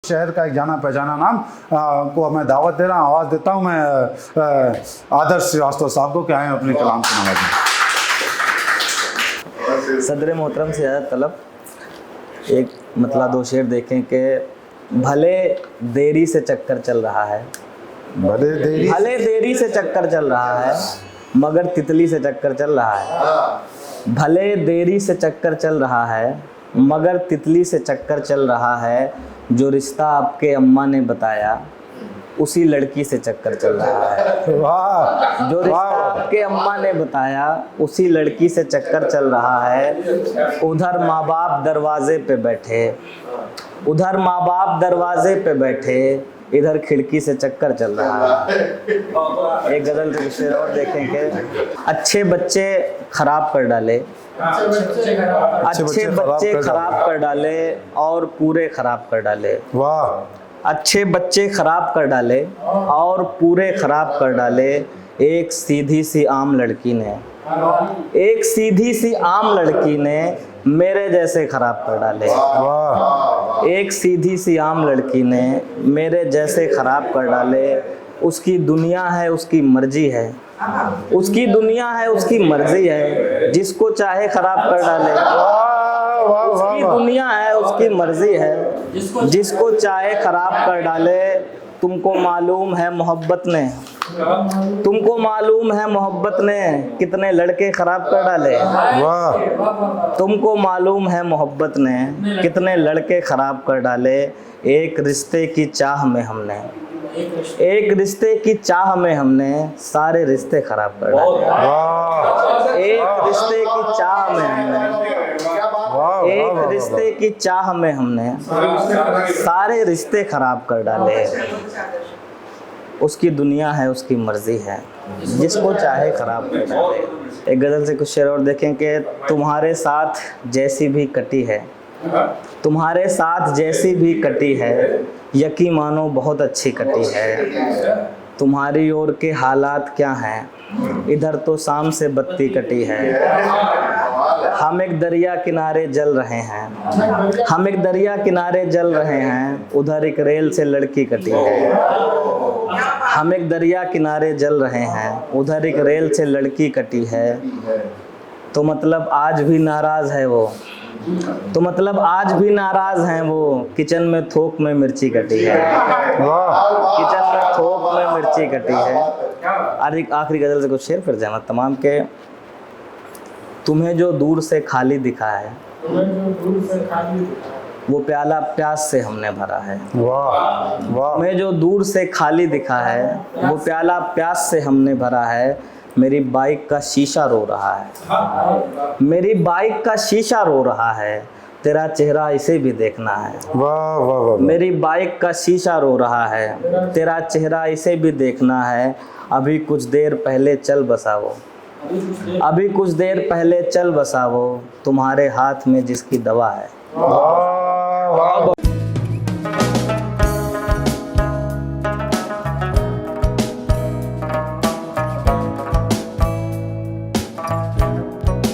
शहर का एक जाना पहचाना नाम को मैं दावत दे रहा हूँ, आवाज़ देता हूँ मैं आदर्श श्रीवास्तव साहब को, क्या है अपने कलाम से नवाजें। सदर मोहतरम से ज़्यादा तलब एक मतलब दो शेर देखें कि भले देरी से चक्कर चल रहा है, भले देरी से चक्कर चल रहा है मगर तितली से चक्कर चल रहा है। भले देरी से चक्कर चल रहा है मगर तितली से चक्कर चल रहा है। जो रिश्ता आपके अम्मा ने बताया उसी लड़की से चक्कर चल रहा है। वाह, जो रिश्ता आपके अम्मा ने बताया उसी लड़की से चक्कर चल रहा है। उधर माँ बाप दरवाजे पे बैठे, उधर माँ बाप दरवाजे पे बैठे, इधर खिड़की से चक्कर चल रहा है। एक गजल के शेर और देखेंगे। अच्छे बच्चे खराब कर डाले, अच्छे बच्चे खराब कर डाले और पूरे खराब कर डाले। वाह, अच्छे बच्चे खराब कर डाले और पूरे खराब कर डाले। एक सीधी सी आम लड़की ने, एक सीधी सी आम लड़की ने मेरे जैसे खराब कर डाले। वाह, एक सीधी सी आम लड़की ने मेरे जैसे खराब कर डाले। उसकी दुनिया है उसकी मर्जी है, उसकी दुनिया है उसकी मर्जी है, जिसको चाहे खराब कर डाले। उसकी दुनिया है उसकी मर्जी है, जिसको चाहे खराब कर डाले। तुमको मालूम है मोहब्बत ने, तुमको मालूम है मोहब्बत ने कितने लड़के खराब कर डाले। वाह, तुमको मालूम है मोहब्बत ने कितने लड़के खराब कर डाले। एक रिश्ते की चाह में हमने, एक रिश्ते की चाह में हमने सारे रिश्ते खराब कर डाले। वाह, एक रिश्ते की चाह में हमने, एक रिश्ते की चाह में हमने सारे रिश्ते खराब कर डाले। उसकी दुनिया है उसकी मर्जी है, जिसको चाहे खराब कर डाले। एक गजल से कुछ शेर और देखें कि तुम्हारे साथ जैसी भी कटी है, तुम्हारे साथ जैसी भी कटी है, यकीन मानो बहुत अच्छी कटी है। तुम्हारी ओर के हालात क्या हैं, इधर तो शाम से बत्ती कटी है। हम एक दरिया किनारे जल रहे हैं, हम एक दरिया किनारे जल रहे हैं, उधर एक रेल से लड़की कटी है। हम एक दरिया किनारे जल रहे हैं, उधर एक रेल से लड़की कटी है। तो मतलब आज भी नाराज है वो, तो मतलब आज भी नाराज हैं वो, किचन में थोक में मिर्ची कटी है। किचन में थोक में मिर्ची कटी है। आखिरी गजल से कुछ शेर फिर जहमत तमाम के। तुम्हें जो दूर से खाली दिखा है, वो प्याला प्यास से हमने भरा है। वाह, वाह, तुम्हें जो दूर से खाली दिखा है, वो प्याला प्यास से हमने भरा है। मेरी बाइक का शीशा रो रहा है, मेरी बाइक का शीशा रो रहा है, तेरा चेहरा इसे भी देखना है। वाह, वाह, वाह, मेरी बाइक का शीशा रो रहा है, तेरा चेहरा इसे भी देखना है। अभी कुछ देर पहले चल बसा वो, अभी कुछ देर पहले चल बसा वो, तुम्हारे हाथ में जिसकी दवा है। वाह, वाह।